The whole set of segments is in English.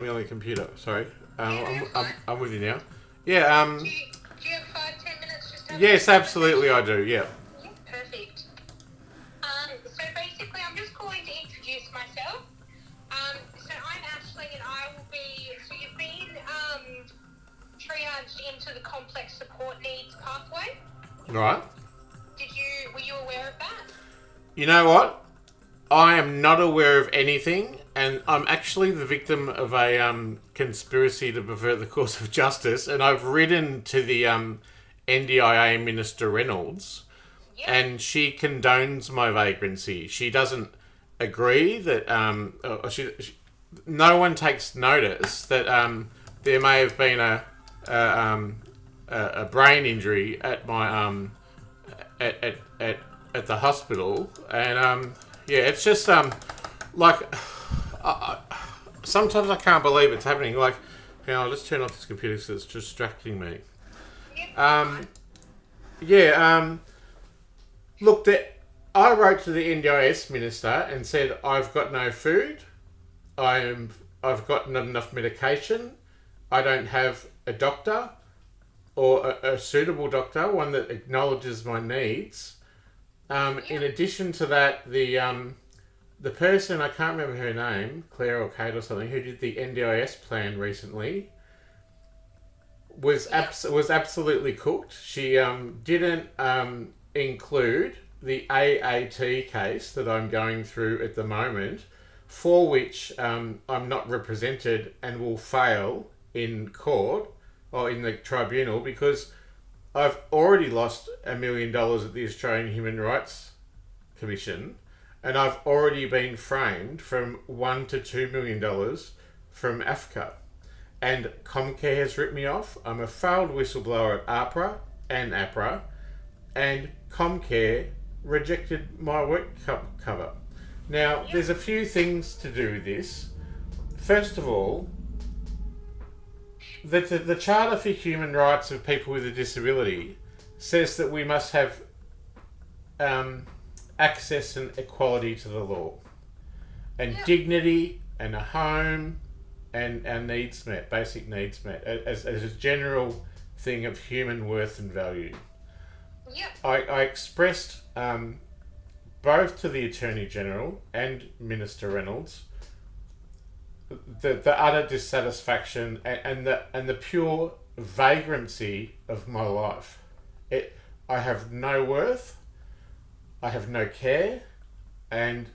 Me on the computer. Sorry. Yeah, I'm with you now. Yeah. do you have 5, 10 minutes just to have Yes, a absolutely, I conversation? do. Yeah. Yeah, perfect. So basically, I'm just calling to introduce myself. So I'm Ashling, and I will be. So you've been triaged into the complex support needs pathway. Right. Were you aware of that? You know what? I am not aware of anything, and I'm actually the victim of a conspiracy to pervert the course of justice. And I've written to the NDIA Minister Reynolds, Yep. and she condones my vagrancy. She doesn't agree that no one takes notice that there may have been a brain injury at my at the hospital, and yeah, it's just like sometimes I can't believe it's happening. Like, I'll just turn off this computer because it's distracting me. Yep. Yeah. Look, I wrote to the NDIS minister and said I've got no food. I've got not enough medication. I don't have a doctor or a suitable doctor, one that acknowledges my needs. In addition to that, the person, I can't remember her name, Claire or Kate or something, who did the NDIS plan recently, was absolutely cooked. She didn't include the AAT case that I'm going through at the moment, for which I'm not represented and will fail in court or in the tribunal because I've already lost $1 million at the Australian Human Rights Commission, and I've already been framed from $1 to $2 million from AFCA. And Comcare has ripped me off. I'm a failed whistleblower at APRA and APRA, and Comcare rejected my work cover. Now, there's a few things to do with this. First of all, the Charter for Human Rights of People with a Disability says that we must have access and equality to the law, and dignity, and a home, and our needs met, basic needs met, as a general thing of human worth and value. Yep. I expressed both to the Attorney General and Minister Reynolds the utter dissatisfaction and the pure vagrancy of my life. I have no worth, I have no care, and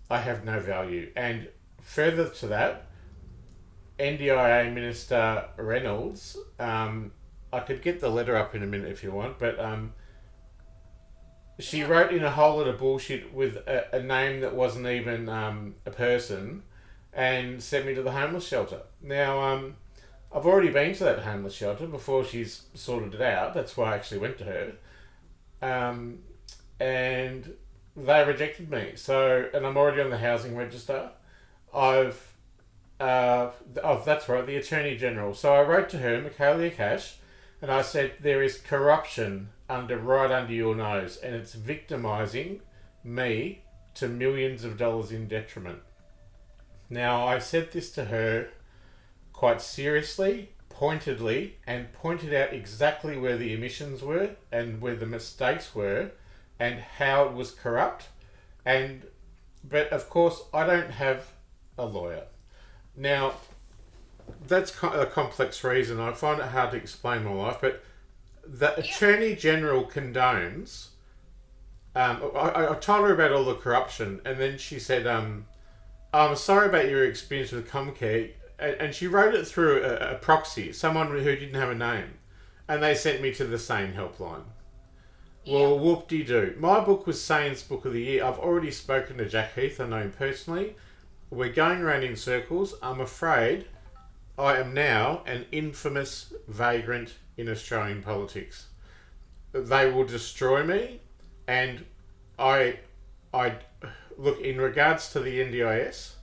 I have no value. And further to that, NDIA Minister Reynolds, I could get the letter up in a minute if you want, but she wrote in a whole lot of bullshit with a name that wasn't even a person, and sent me to the homeless shelter. Now, I've already been to that homeless shelter before she's sorted it out. That's why I actually went to her. And they rejected me. So, and I'm already on the housing register. That's right, the Attorney General. So I wrote to her, Michaelia Cash, and I said, there is corruption right under your nose, and it's victimising me to millions of dollars in detriment. Now, I said this to her quite seriously, pointedly, and pointed out exactly where the omissions were and where the mistakes were and how it was corrupt. But of course, I don't have a lawyer. Now, that's a complex reason. I find it hard to explain my life, but the Attorney General condones. I told her about all the corruption, and then she said, I'm sorry about your experience with Comcare, and she wrote it through a proxy, someone who didn't have a name, and they sent me to the SANE helpline. Well, whoop-de-doo. My book was SANE's Book of the Year. I've already spoken to Jack Heath, I know him personally. We're going around in circles. I'm afraid I am now an infamous vagrant in Australian politics. They will destroy me, and I look, in regards to the NDIS,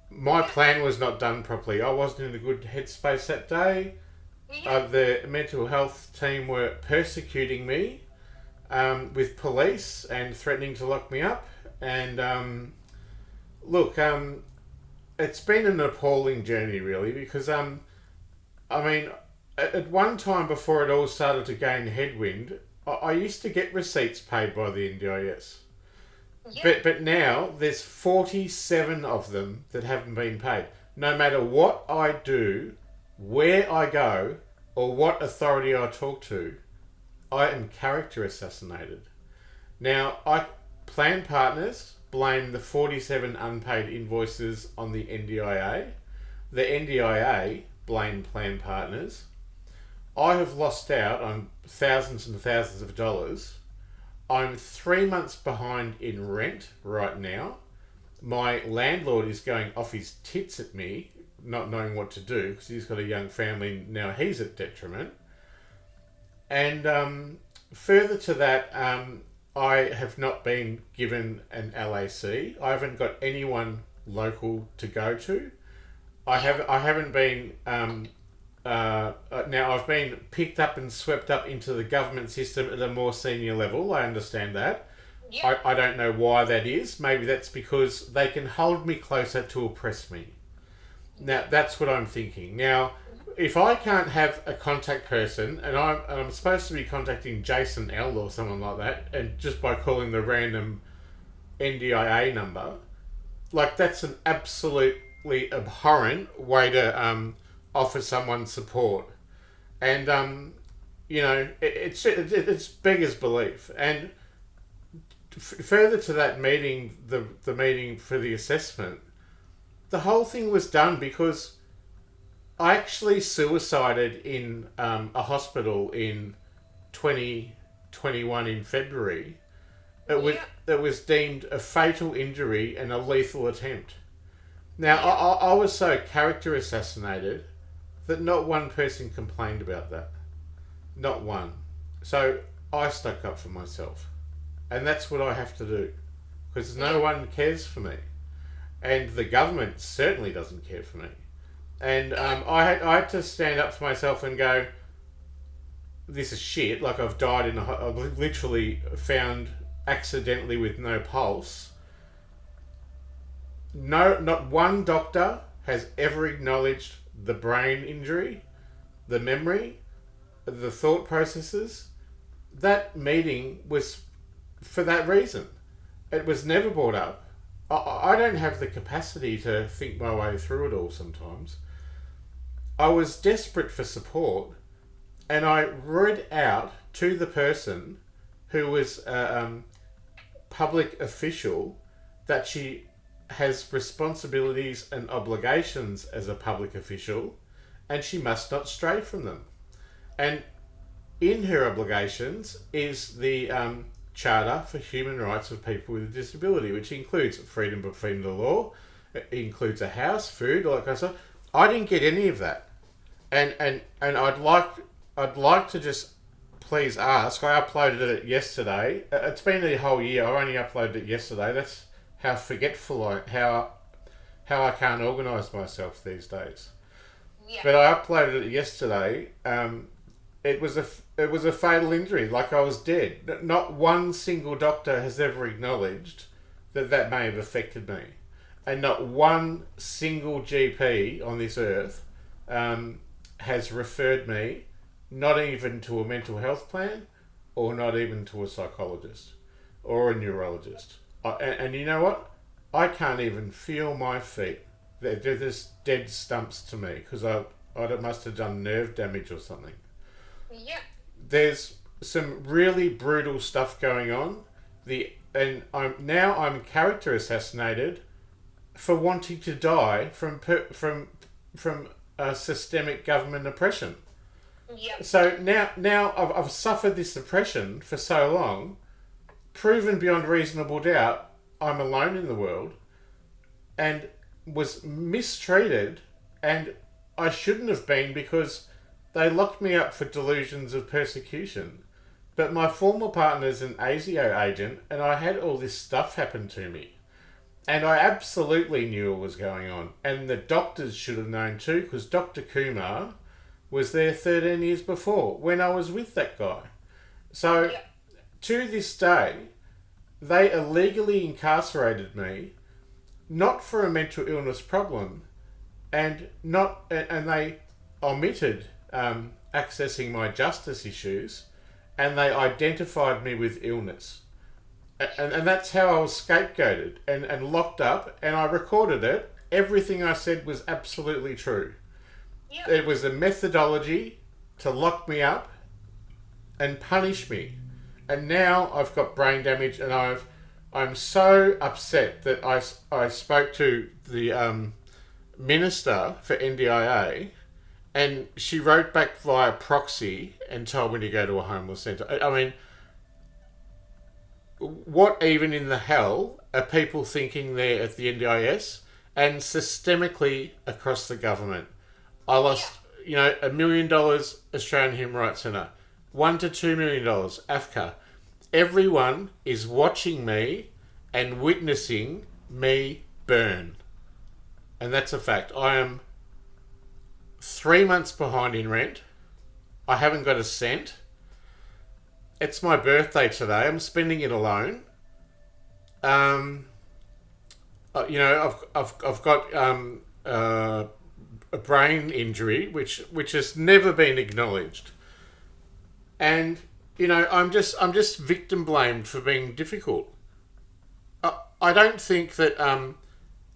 my plan was not done properly. I wasn't in a good headspace that day. The mental health team were persecuting me with police and threatening to lock me up. And look, it's been an appalling journey, really, because I mean, at one time before it all started to gain headwind, I used to get receipts paid by the NDIS. Yeah. But now there's 47 of them that haven't been paid. No matter what I do, where I go, or what authority I talk to, I am character assassinated. Now, plan partners blame the 47 unpaid invoices on the NDIA. The NDIA blame plan partners. I have lost out on thousands and thousands of dollars. I'm 3 months behind in rent right now. My landlord is going off his tits at me, not knowing what to do because he's got a young family. Now he's at detriment. And further to that, I have not been given an LAC. I haven't got anyone local to go to. I haven't been. Now I've been picked up and swept up into the government system at a more senior level. I understand that. Yeah. I don't know why that is. Maybe that's because they can hold me closer to oppress me. Now that's what I'm thinking. Now, if I can't have a contact person, and I'm supposed to be contacting Jason L or someone like that, and just by calling the random NDIA number, like that's an absolutely abhorrent way to offer someone support, and you know it's beggars belief. And further to that meeting, the meeting for the assessment, the whole thing was done because I actually suicided in a hospital in 2021 in February. It was deemed a fatal injury and a lethal attempt. Now, I was so character assassinated that not one person complained about that. Not one. So I stuck up for myself. And that's what I have to do. Because no one cares for me. And the government certainly doesn't care for me. And I had to stand up for myself and go, this is shit. Like I've died I've literally found accidentally with no pulse. No, not one doctor has ever acknowledged the brain injury, the memory, the thought processes. That meeting was for that reason. It was never brought up. I don't have the capacity to think my way through it all sometimes. I was desperate for support, and I read out to the person who was a public official that she has responsibilities and obligations as a public official, and she must not stray from them. And in her obligations is the Charter for Human Rights of People with a Disability, which includes freedom of the law, it includes a house, food, all that kind of stuff. I didn't get any of that. And I'd like to just please ask. I uploaded it yesterday. It's been a whole year. I only uploaded it yesterday. That's how forgetful how I can't organise myself these days. Yeah. But I uploaded it yesterday. It was a fatal injury. Like I was dead. Not one single doctor has ever acknowledged that may have affected me, and not one single GP on this earth has referred me, not even to a mental health plan, or not even to a psychologist or a neurologist. And you know what? I can't even feel my feet. They're just dead stumps to me because I must have done nerve damage or something. Yeah. There's some really brutal stuff going on. I'm character assassinated for wanting to die from systemic government oppression. Yep. So now I've suffered this oppression for so long, proven beyond reasonable doubt I'm alone in the world, and was mistreated, and I shouldn't have been because they locked me up for delusions of persecution. But my former partner's an ASIO agent, and I had all this stuff happen to me. And I absolutely knew what was going on. And the doctors should have known too, because Dr. Kumar was there 13 years before, when I was with that guy. So, to this day, they illegally incarcerated me not for a mental illness problem, and they omitted accessing my justice issues, and they identified me with illness. And that's how I was scapegoated and locked up, and I recorded it. Everything I said was absolutely true. Yep. It was a methodology to lock me up and punish me. And now I've got brain damage, and I'm so upset that I spoke to the minister for NDIA, and she wrote back via proxy and told me to go to a homeless centre. I mean, what even in the hell are people thinking there at the NDIS and systemically across the government? I lost, $1 million Australian Human Rights Centre, $1 to $2 million AFCA. Everyone is watching me and witnessing me burn. And that's a fact. I am 3 months behind in rent. I haven't got a cent. It's my birthday today. I'm spending it alone. I've got a brain injury which has never been acknowledged, and I'm just victim blamed for being difficult. I don't think that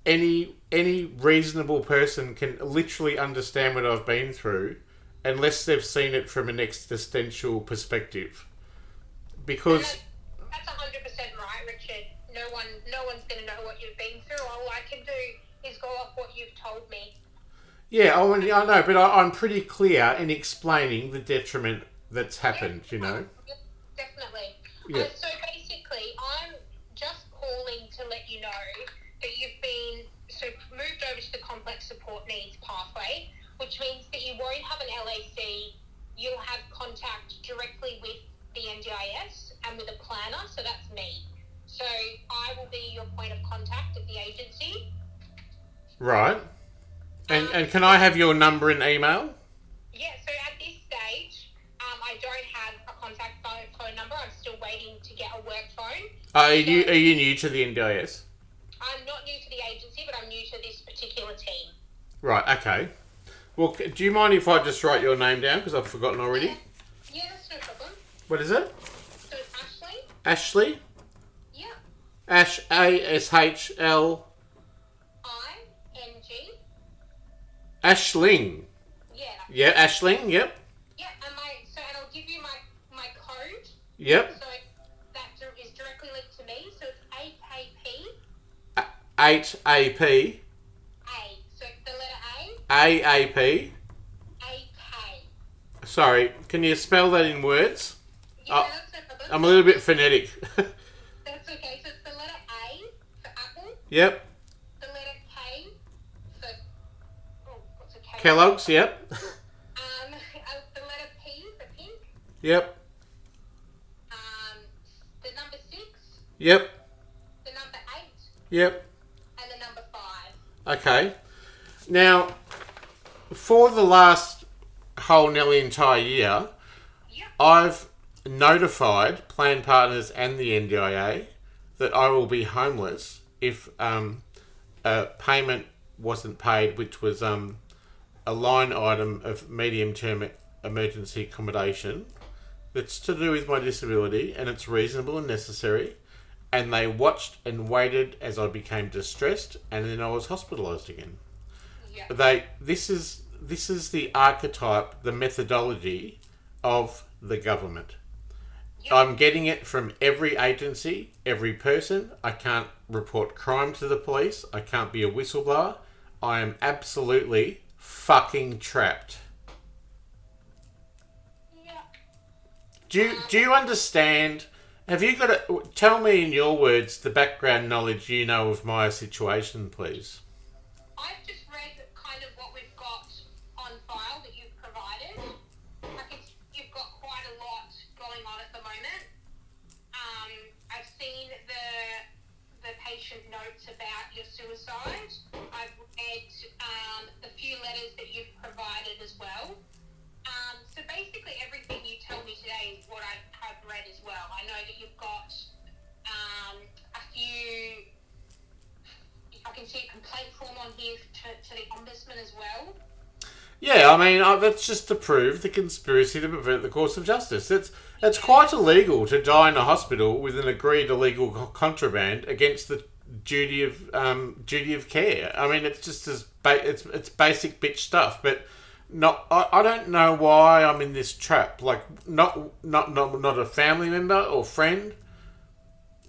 any reasonable person can literally understand what I've been through unless they've seen it from an existential perspective. Because that's 100% right, Richard. No one's going to know what you've been through. All I can do is go off what you've told me. Yeah, I know, but I'm pretty clear in explaining the detriment that's happened. Definitely. Yeah. So basically, I'm just calling to let you know that you've been moved over to the complex support needs pathway, which means that you won't have an LAC. You'll have contact directly with the NDIS and with a planner, so that's me. So I will be your point of contact at the agency. Right. And can I have your number and email? Yeah, so at this stage, I don't have a contact phone number. I'm still waiting to get a work phone. Are you new to the NDIS? I'm not new to the agency, but I'm new to this particular team. Right, okay. Well, do you mind if I just write your name down, because I've forgotten already? Yeah, that's no problem. What is it? So it's Ashling. Ashley? Yeah. ASHL. ING. Ashling. Yeah. Yeah, Ashling, yep. Yeah, and I'll give you my code. Yep. So that is directly linked to me. So it's AKP. 8AP. A. So the letter A. AAP. AK. Sorry, can you spell that in words? Yeah, that's no problem. I'm a little bit phonetic. That's okay. So it's the letter A for apple. Yep. The letter K for what's a K? Kellogg's, yep. The letter P for pink. Yep. The number 6. Yep. The number 8. Yep. And the number 5. Okay. Now, for the last whole nearly entire year, Yep. I've notified Planned Partners and the NDIA that I will be homeless if a payment wasn't paid, which was a line item of medium-term emergency accommodation that's to do with my disability, and it's reasonable and necessary. And they watched and waited as I became distressed, and then I was hospitalised again. Yeah. This is the archetype, the methodology of the government. Yep. I'm getting it from every agency, every person. I can't report crime to the police. I can't be a whistleblower. I am absolutely fucking trapped. Yeah. Do you understand? Have you got to tell me in your words the background knowledge you know of my situation, please? I've just read kind of what we've got on file that you've provided. You've got quite a lot going on at the moment. I've seen the patient notes about your suicide. I've read the few letters that you've provided as well. So basically everything you tell me today is what I've read as well. I know that you've got a I can see a complaint form on here to the Ombudsman as well. Yeah, I mean, that's just to prove the conspiracy to pervert the course of justice. It's quite illegal to die in a hospital with an agreed illegal contraband against the duty of care. I mean, it's just it's basic bitch stuff. But I don't know why I'm in this trap. Like, not a family member or friend.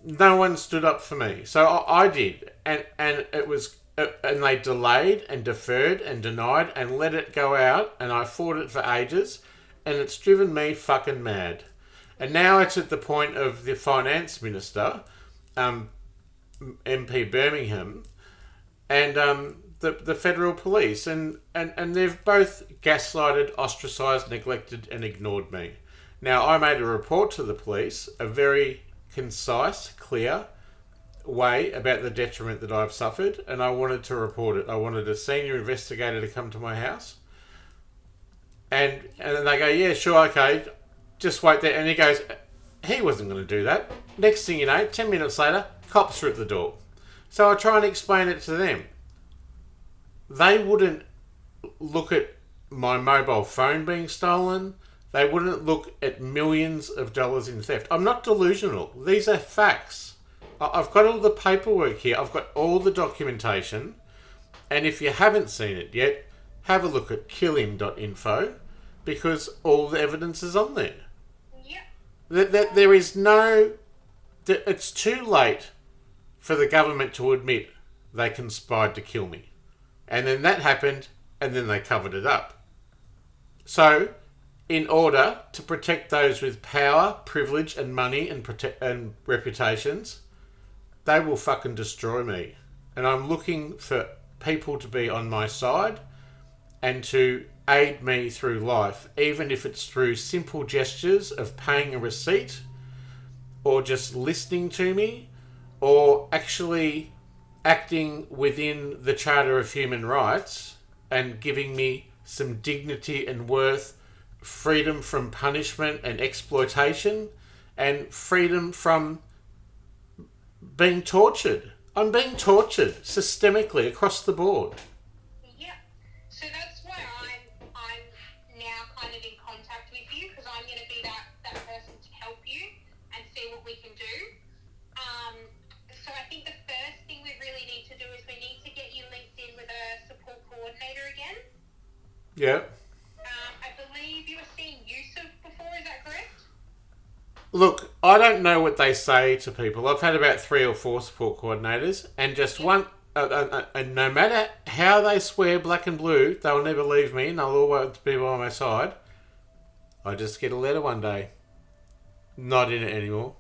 No one stood up for me, so I did, and it was. And they delayed and deferred and denied and let it go out, and I fought it for ages, and it's driven me fucking mad. And now it's at the point of the finance minister, MP Birmingham, and the federal police, and they've both gaslighted, ostracised, neglected, and ignored me. Now, I made a report to the police, a very concise, clear way about the detriment that I've suffered, and I wanted to report it. I wanted a senior investigator to come to my house, and then they go, yeah, sure, okay, just wait there. And he goes, he wasn't going to do that. Next thing you know, 10 minutes later, cops are at the door. So I try and explain it to them. They wouldn't look at my mobile phone being stolen. They wouldn't look at millions of dollars in theft. I'm not delusional. These are facts. I've got all the paperwork here. I've got all the documentation. And if you haven't seen it yet, have a look at killhim.info, because all the evidence is on there. Yeah. There is no... It's too late for the government to admit they conspired to kill me. And then that happened, and then they covered it up. So, in order to protect those with power, privilege, and money and reputations, they will fucking destroy me. And I'm looking for people to be on my side and to aid me through life, even if it's through simple gestures of paying a receipt, or just listening to me, or actually acting within the Charter of Human Rights and giving me some dignity and worth, freedom from punishment and exploitation, and freedom from being tortured. I'm being tortured systemically across the board. Yeah. So that's why I'm now kind of in contact with you, because I'm going to be that person to help you and see what we can do. So I think the first thing we really need to do is we need to get you linked in with a support coordinator again. Yeah. I believe you were seeing Yusuf before, is that correct? Look, I don't know what they say to people. I've had about 3 or 4 support coordinators, and just one, and no matter how they swear black and blue, they'll never leave me and they'll always be by my side. I just get a letter one day. Not in it anymore.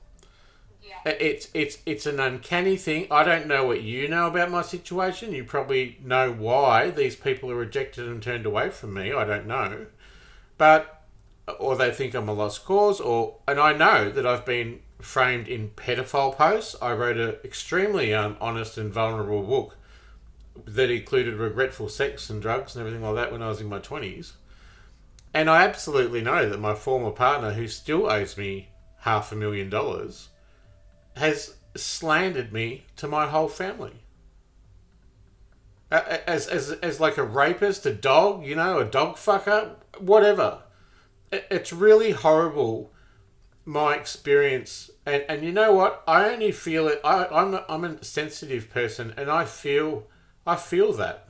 Yeah. It's an uncanny thing. I don't know what you know about my situation. You probably know why these people are rejected and turned away from me. I don't know. Or they think I'm a lost cause, and I know that I've been framed in pedophile posts. I wrote an extremely honest and vulnerable book that included regretful sex and drugs and everything like that when I was in my 20s. And I absolutely know that my former partner, who still owes me $500,000, has slandered me to my whole family. As like a rapist, a dog, a dog fucker, whatever. It's really horrible, my experience, and you know what? I only feel it. I'm a sensitive person, and I feel that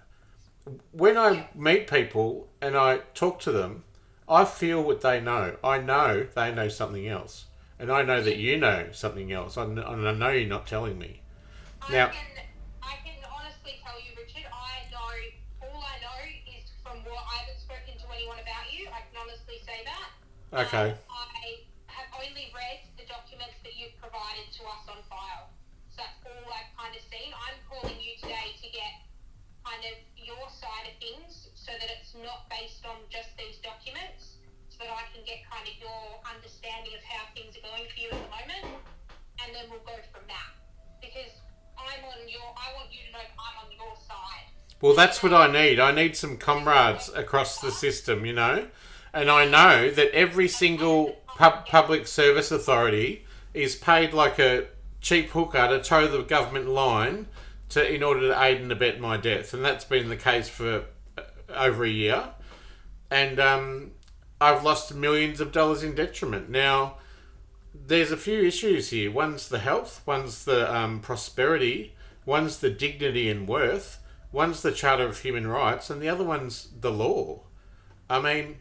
when I meet people and I talk to them, I feel what they know. I know they know something else, and I know that you know something else. And I know you're not telling me. Now, I can honestly tell you, Richard. All I know is from what I haven't spoken to anyone about you. I can honestly say that. Okay. I have only read the documents that you've provided to us on file. So that's all I've kind of seen. I'm calling you today to get kind of your side of things, so that it's not based on just these documents, so that I can get kind of your understanding of how things are going for you at the moment, and then we'll go from that. Because I want you to know that I'm on your side. Well, that's what I need. I need some comrades across the system, And I know that every single public service authority is paid like a cheap hooker to toe the government line in order to aid and abet my death, and that's been the case for over a year. And I've lost millions of dollars in detriment. Now, there's a few issues here. One's the health, one's the prosperity, one's the dignity and worth, one's the Charter of Human Rights, and the other one's the law. I mean,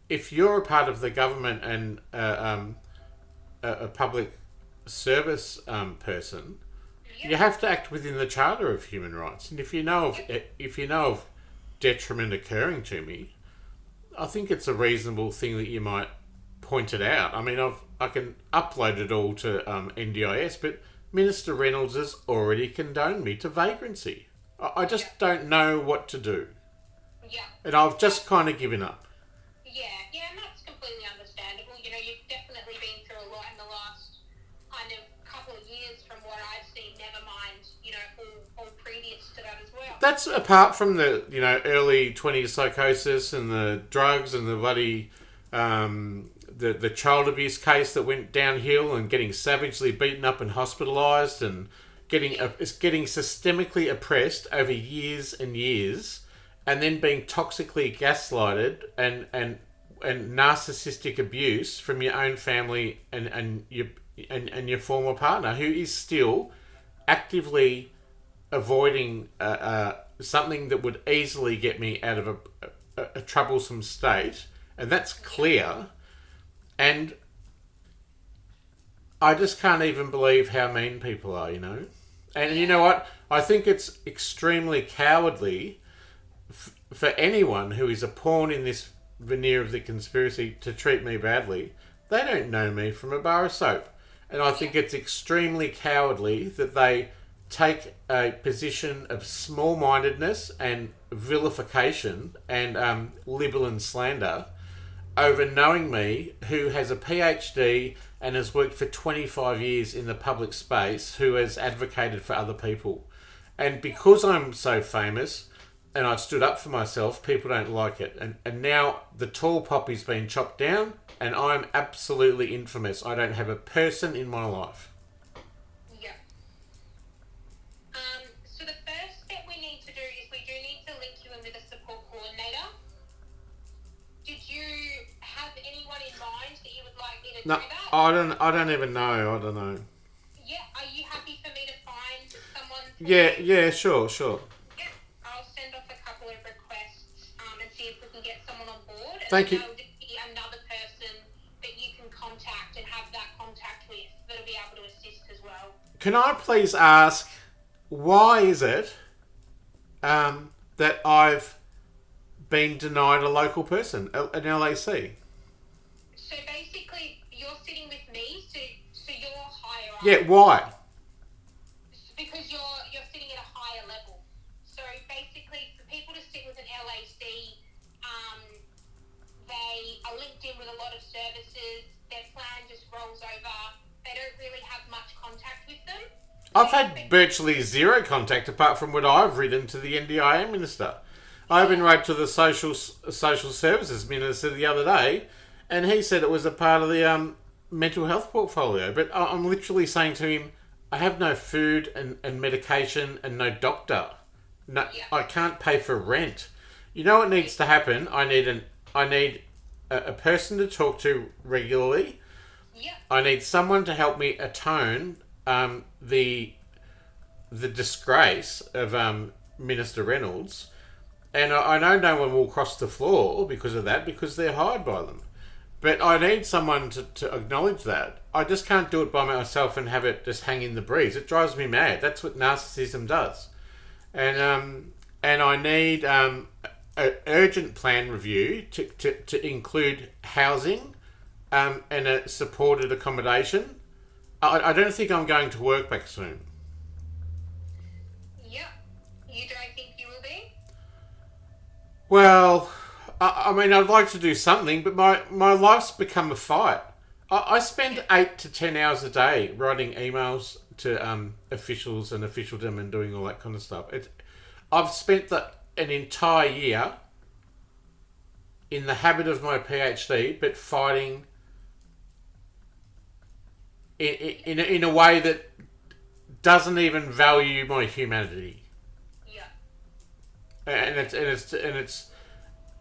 if you're a part of the government and a public service person, you have to act within the Charter of Human Rights. And if you know of detriment occurring to me, I think it's a reasonable thing that you might point it out. I mean, I can upload it all to NDIS, but Minister Reynolds has already condoned me to vagrancy. I just don't know what to do. Yeah. And I've just kind of given up. Yeah, and that's completely understandable. You know, you've definitely been through a lot in the last kind of couple of years from what I've seen, never mind, you know, all previous to that as well. That's apart from the, early 20s psychosis and the drugs and the bloody, the child abuse case that went downhill and getting savagely beaten up and hospitalised and getting systemically oppressed over years and years, and then being toxically gaslighted and narcissistic abuse from your own family and your former partner, who is still actively avoiding something that would easily get me out of a troublesome state, and that's clear. And I just can't even believe how mean people are, And you know what? I think it's extremely cowardly for anyone who is a pawn in this veneer of the conspiracy to treat me badly. They don't know me from a bar of soap. And I think it's extremely cowardly that they take a position of small-mindedness and vilification and libel and slander over knowing me, who has a PhD and has worked for 25 years in the public space, who has advocated for other people. And because I'm so famous and I stood up for myself, people don't like it. And now the tall poppy's been chopped down and I'm absolutely infamous. I don't have a person in my life. Yeah. So the first step we need to do is we do need to link you in with a support coordinator. Did you have anyone in mind that you would like me to do that? I don't even know. I don't know. Yeah, are you happy for me to find someone? Yeah, sure. Yeah, I'll send off a couple of requests and see if we can get someone on board. And Thank you. There'll just be another person that you can contact and have that contact with that'll be able to assist as well. Can I please ask, why is it that I've been denied a local person, an LAC? So basically, you're sitting with me, so you're higher up. Yeah, why? Because you're sitting at a higher level. So basically, for people to sit with an LAC, they are linked in with a lot of services. Their plan just rolls over. They don't really have much contact with them. I've had virtually zero contact apart from what I've written to the NDIS minister. I even wrote to the social services minister the other day, and he said it was a part of the mental health portfolio. But I'm literally saying to him, I have no food and medication and no doctor. No, yeah. I can't pay for rent. You know what needs to happen? I need a person to talk to regularly. Yeah. I need someone to help me atone the disgrace of Minister Reynolds. And I know no one will cross the floor because of that, because they're hired by them. But I need someone to acknowledge that. I just can't do it by myself and have it just hang in the breeze. It drives me mad. That's what narcissism does. And I need an urgent plan review to include housing and a supported accommodation. I don't think I'm going to work back soon. Yeah. You don't think you will be? Well, I mean, I'd like to do something, but my life's become a fight. I spend 8 to 10 hours a day writing emails to officials and officialdom and doing all that kind of stuff. I've spent an entire year in the habit of my PhD, but fighting in a way that doesn't even value my humanity. and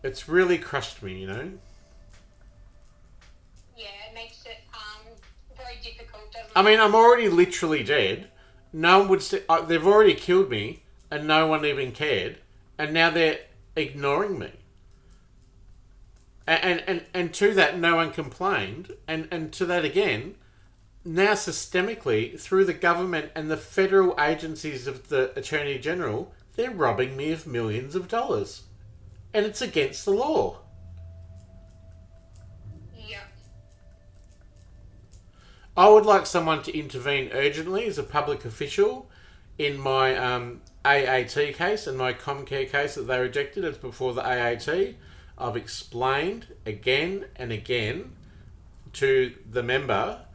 it's really crushed me, Yeah, it makes it very difficult, doesn't it? I mean, I'm already literally dead. No one would say, they've already killed me, and no one even cared, and now they're ignoring me. And to that, no one complained, and to that again, now systemically, through the government and the federal agencies of the Attorney General, they're robbing me of millions of dollars. And it's against the law. Yeah. I would like someone to intervene urgently as a public official in my AAT case and my Comcare case that they rejected. It's before the AAT. I've explained again and again to the member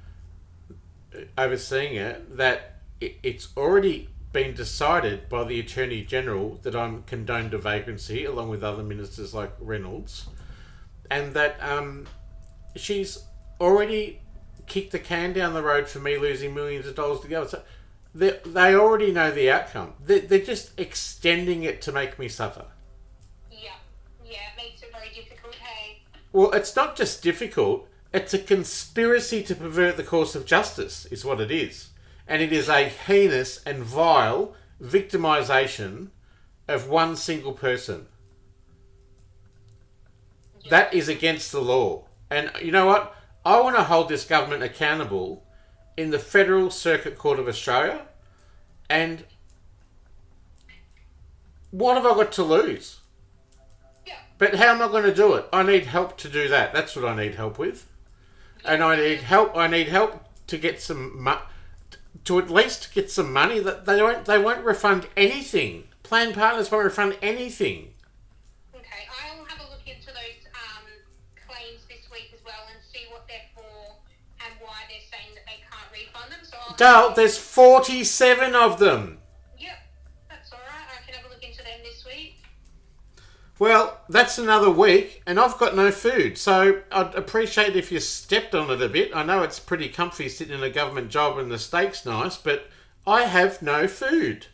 overseeing it that it's already been decided by the Attorney General that I'm condoned to vagrancy along with other ministers like Reynolds, and that she's already kicked the can down the road for me losing millions of dollars to go. So they already know the outcome. They're just extending it to make me suffer. Yeah, it makes it very difficult, hey? Well, it's not just difficult, it's a conspiracy to pervert the course of justice, is what it is. And it is a heinous and vile victimisation of one single person. Yeah. That is against the law. And you know what? I want to hold this government accountable in the Federal Circuit Court of Australia. And what have I got to lose? Yeah. But how am I going to do it? I need help to do that. That's what I need help with. And I need help to get to at least get some money. That they won't refund anything. Planned Partners won't refund anything. Okay, I'll have a look into those claims this week as well and see what they're for and why they're saying that they can't refund them. So Dale, there's 47 of them. Yep, that's all right. I can have a look into them this week. Well, that's another week, and I've got no food. So I'd appreciate if you stepped on it a bit. I know it's pretty comfy sitting in a government job and the steak's nice, but I have no food.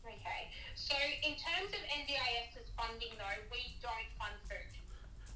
Okay, so in terms of NDIS's funding, though, we don't fund food.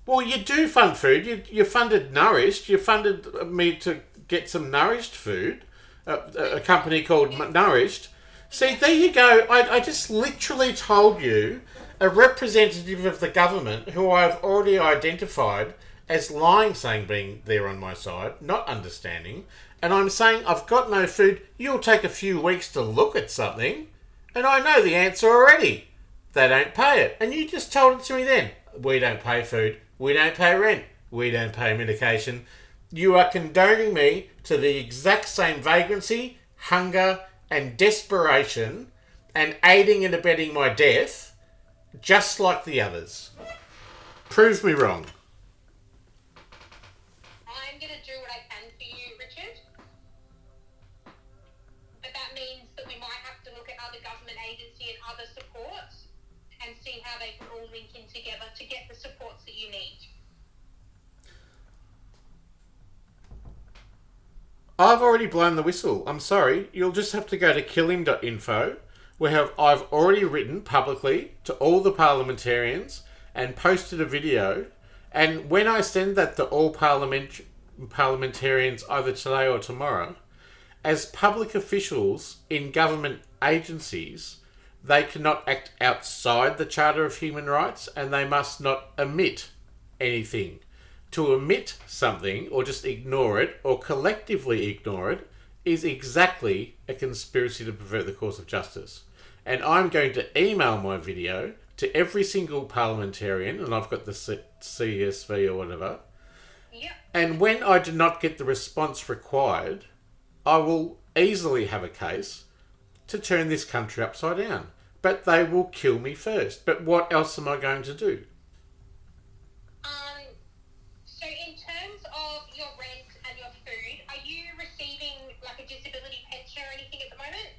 Well, you do fund food. You funded Nourished. You funded me to get some Nourished food. A company called Nourished. See, there you go. I just literally told you a representative of the government who I've already identified as lying, saying being there on my side, not understanding, and I'm saying I've got no food. You'll take a few weeks to look at something, and I know the answer already. They don't pay it. And you just told it to me then. We don't pay food. We don't pay rent. We don't pay medication. You are condoning me to the exact same vagrancy, hunger, and desperation, and aiding and abetting my death, just like the others. Prove me wrong. I'm going to do what I can for you, Richard. But that means that we might have to look at other government agency and other supports and see how they can all link in together to get the supports that you need. I've already blown the whistle. I'm sorry. You'll just have to go to killhim.info, where I've already written publicly to all the parliamentarians and posted a video. And when I send that to all parliamentarians either today or tomorrow, as public officials in government agencies, they cannot act outside the Charter of Human Rights, and they must not omit anything. To omit something or just ignore it or collectively ignore it is exactly a conspiracy to pervert the course of justice. And I'm going to email my video to every single parliamentarian, and I've got the CSV or whatever. Yep. And when I do not get the response required, I will easily have a case to turn this country upside down. But they will kill me first. But what else am I going to do? So in terms of your rent and your food, are you receiving like a disability pension or anything at the moment?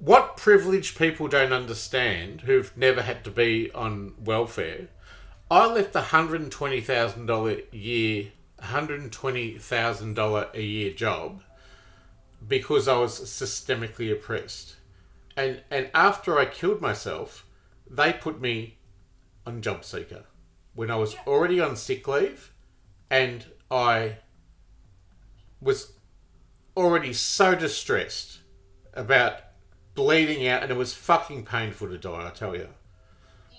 What privileged people don't understand, who've never had to be on welfare, I left a $120,000 a year job because I was systemically oppressed. And after I killed myself, they put me on job seeker when I was already on sick leave, and I was already so distressed about bleeding out, and it was fucking painful to die, I tell you.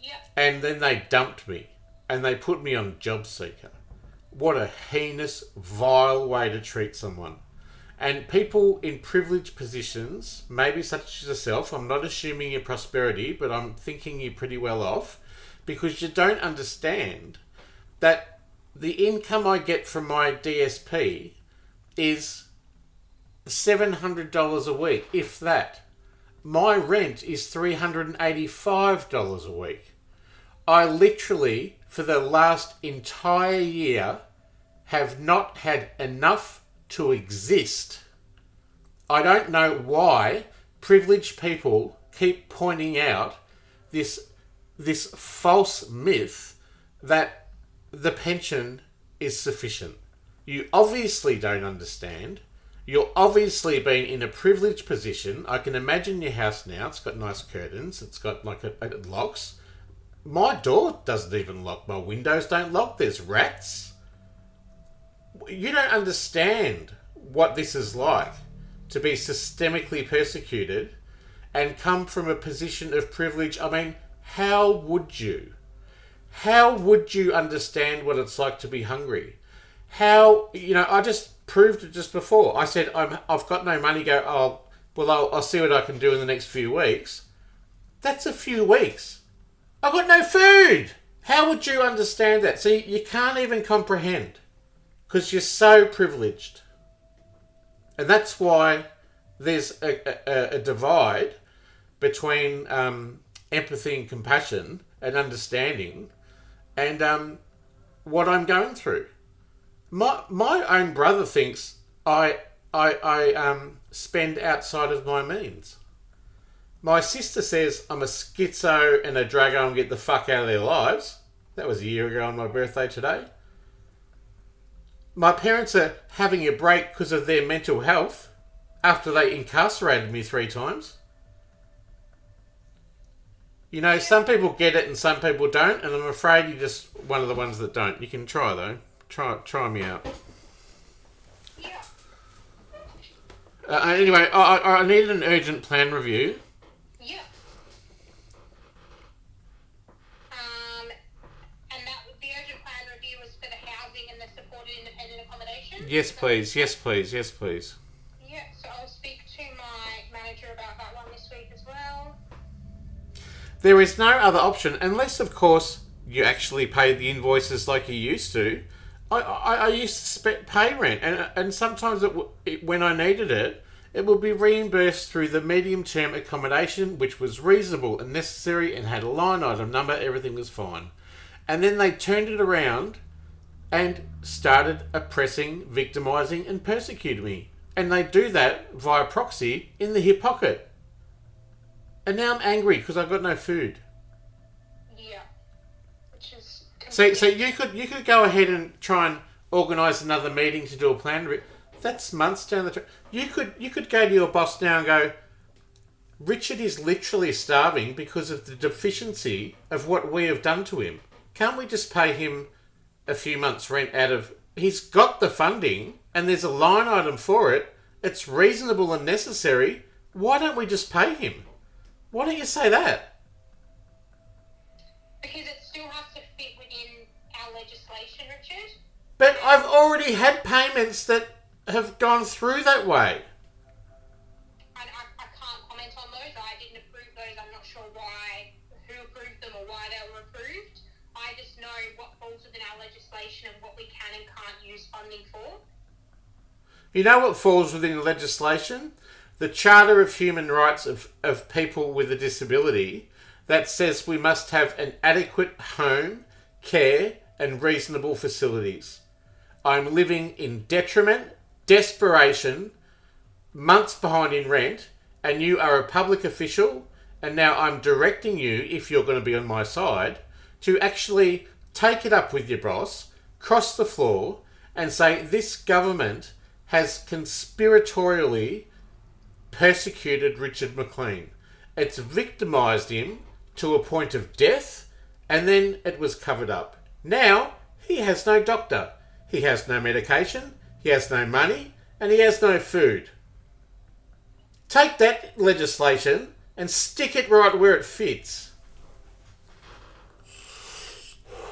Yeah. And then they dumped me, and they put me on job seeker. What a heinous, vile way to treat someone. And people in privileged positions, maybe such as yourself, I'm not assuming your prosperity, but I'm thinking you're pretty well off, because you don't understand that the income I get from my DSP is $700 a week, if that. My rent is $385 a week. I literally, for the last entire year, have not had enough to exist. I don't know why privileged people keep pointing out this false myth that the pension is sufficient. You obviously don't understand. You're obviously been in a privileged position. I can imagine your house now. It's got nice curtains. It's got it locks. My door doesn't even lock. My windows don't lock. There's rats. You don't understand what this is like to be systemically persecuted and come from a position of privilege. I mean, how would you? How would you understand what it's like to be hungry? How, I just proved it just before. I said, I've got no money. I'll see what I can do in the next few weeks. That's a few weeks. I've got no food. How would you understand that? See, you can't even comprehend because you're so privileged. And that's why there's a divide between empathy and compassion and understanding and what I'm going through. My own brother thinks I spend outside of my means. My sister says I'm a schizo and a drago and get the fuck out of their lives. That was a year ago on my birthday today. My parents are having a break because of their mental health after they incarcerated me 3 times. Some people get it and some people don't, and I'm afraid you're just one of the ones that don't. You can try though. Try me out. Yeah. Anyway, I need an urgent plan review. Yeah. And the urgent plan review was for the housing and the supported independent accommodation? Yes, please. Yes, please. Yes, please. Yeah, so I'll speak to my manager about that one this week as well. There is no other option, unless, of course, you actually pay the invoices like you used to. I used to pay rent, and sometimes when I needed it, it would be reimbursed through the medium-term accommodation, which was reasonable and necessary and had a line item number, everything was fine. And then they turned it around and started oppressing, victimising and persecuting me. And they do that via proxy in the hip pocket. And now I'm angry because I've got no food. Yeah. Which is... So you could go ahead and try and organise another meeting to do a plan. That's months down the track. You could go to your boss now and go, Richard is literally starving because of the deficiency of what we have done to him. Can't we just pay him a few months' rent out of... He's got the funding and there's a line item for it. It's reasonable and necessary. Why don't we just pay him? Why don't you say that? Because it still has to fit within our legislation, Richard. But I've already had payments that have gone through that way. I can't comment on those. I didn't approve those. I'm not sure who approved them or why they were approved. I just know what falls within our legislation and what we can and can't use funding for. You know what falls within the legislation? The Charter of Human Rights of People with a Disability that says we must have an adequate home, care and reasonable facilities. I'm living in detriment, desperation, months behind in rent, and you are a public official, and now I'm directing you, if you're going to be on my side, to actually take it up with your boss, cross the floor, and say this government has conspiratorially persecuted Richard Mclean. It's victimised him to a point of death, and then it was covered up. Now, he has no doctor. He has no medication, he has no money, and he has no food. Take that legislation and stick it right where it fits.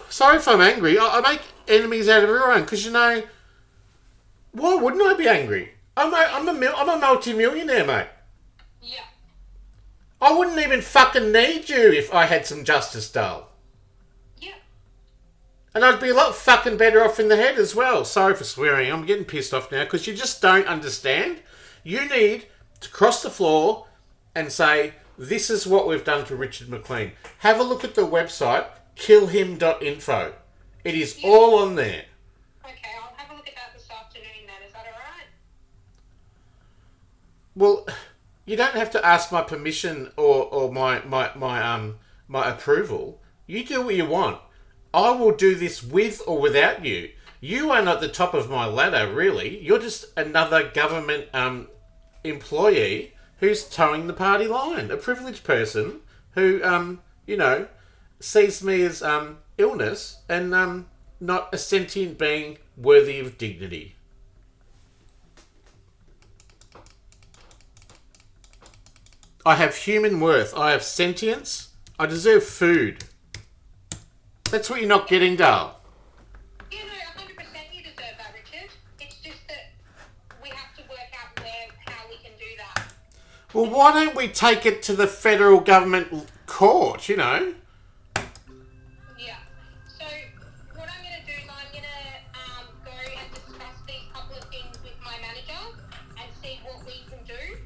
Sorry if I'm angry. I make enemies out of everyone because, you know, why wouldn't I be angry? I'm a multi-millionaire, mate. Yeah. I wouldn't even fucking need you if I had some justice, Dale. Yeah. And I'd be a lot fucking better off in the head as well. Sorry for swearing. I'm getting pissed off now because you just don't understand. You need to cross the floor and say, this is what we've done to Richard Mclean. Have a look at the website, killhim.info. It is all on there. Okay, I'll have a look at that this afternoon then. Is that alright? Well, you don't have to ask my permission or my approval. You do what you want. I will do this with or without you. You are not the top of my ladder, really. You're just another government employee who's towing the party line. A privileged person who, you know, sees me as illness and not a sentient being worthy of dignity. I have human worth. I have sentience. I deserve food. That's what you're not getting, Dale. Yeah, no, 100% you deserve that, Richard. It's just that we have to work out how we can do that. Well, why don't we take it to the federal government court, you know? Yeah. So, what I'm going to do is I'm going to go and discuss these couple of things with my manager and see what we can do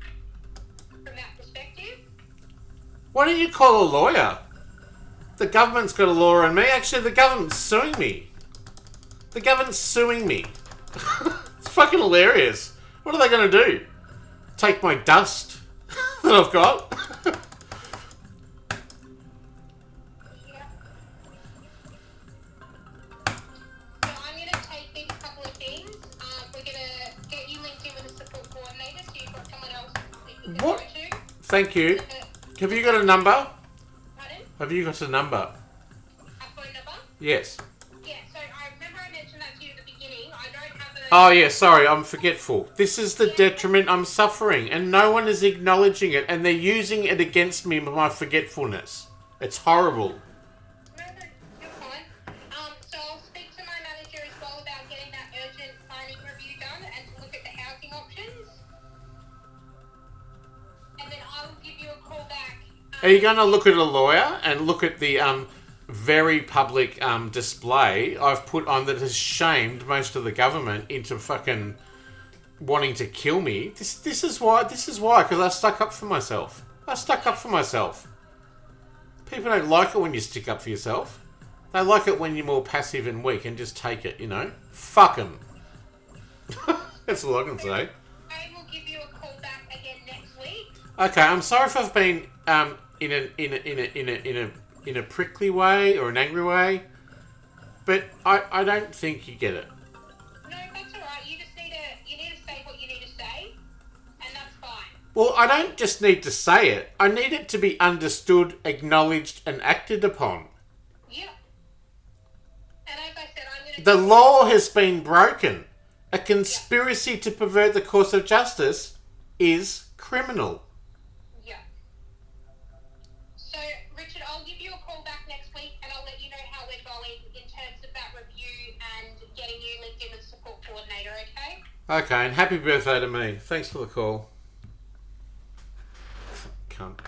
from that perspective. Why don't you call a lawyer? The government's got a law on me. Actually, the government's suing me. The government's suing me. It's fucking hilarious. What are they going to do? Take my dust that I've got? Yeah. So I'm going to take these couple of things. We're going to get you linked in with a support coordinator so you've got someone else that you can What? go to. Thank you. Have you got a number? Pardon? Have you got a number? A phone number? Yes. Yeah, so I remember I mentioned that to you at the beginning. I don't have a... Oh, yeah, sorry, I'm forgetful. This is the detriment I'm suffering, and no one is acknowledging it, and they're using it against me with my forgetfulness. It's horrible. No, you're fine. So I'll speak to my manager as well about getting that urgent planning review done and to look at the housing options. And then I will give you a call back. Are you going to look at a lawyer and look at the very public display I've put on that has shamed most of the government into fucking wanting to kill me? This is why, because I stuck up for myself. People don't like it when you stick up for yourself. They like it when you're more passive and weak and just take it, you know? Fuck 'em. That's all I can say. I will give you a call back again next week. Okay, I'm sorry if I've been in a prickly way or an angry way, but I don't think you get it. No, that's alright. You just need to say what you need to say, and that's fine. Well, I don't just need to say it. I need it to be understood, acknowledged, and acted upon. Yeah. And as I said, I'm going to... The law has been broken. A conspiracy to pervert the course of justice is criminal. Yeah. So, Richard, I'll give you a call back next week and I'll let you know how we're going in terms of that review and getting you linked in with a support coordinator, okay? Okay, and happy birthday to me. Thanks for the call. Cunt.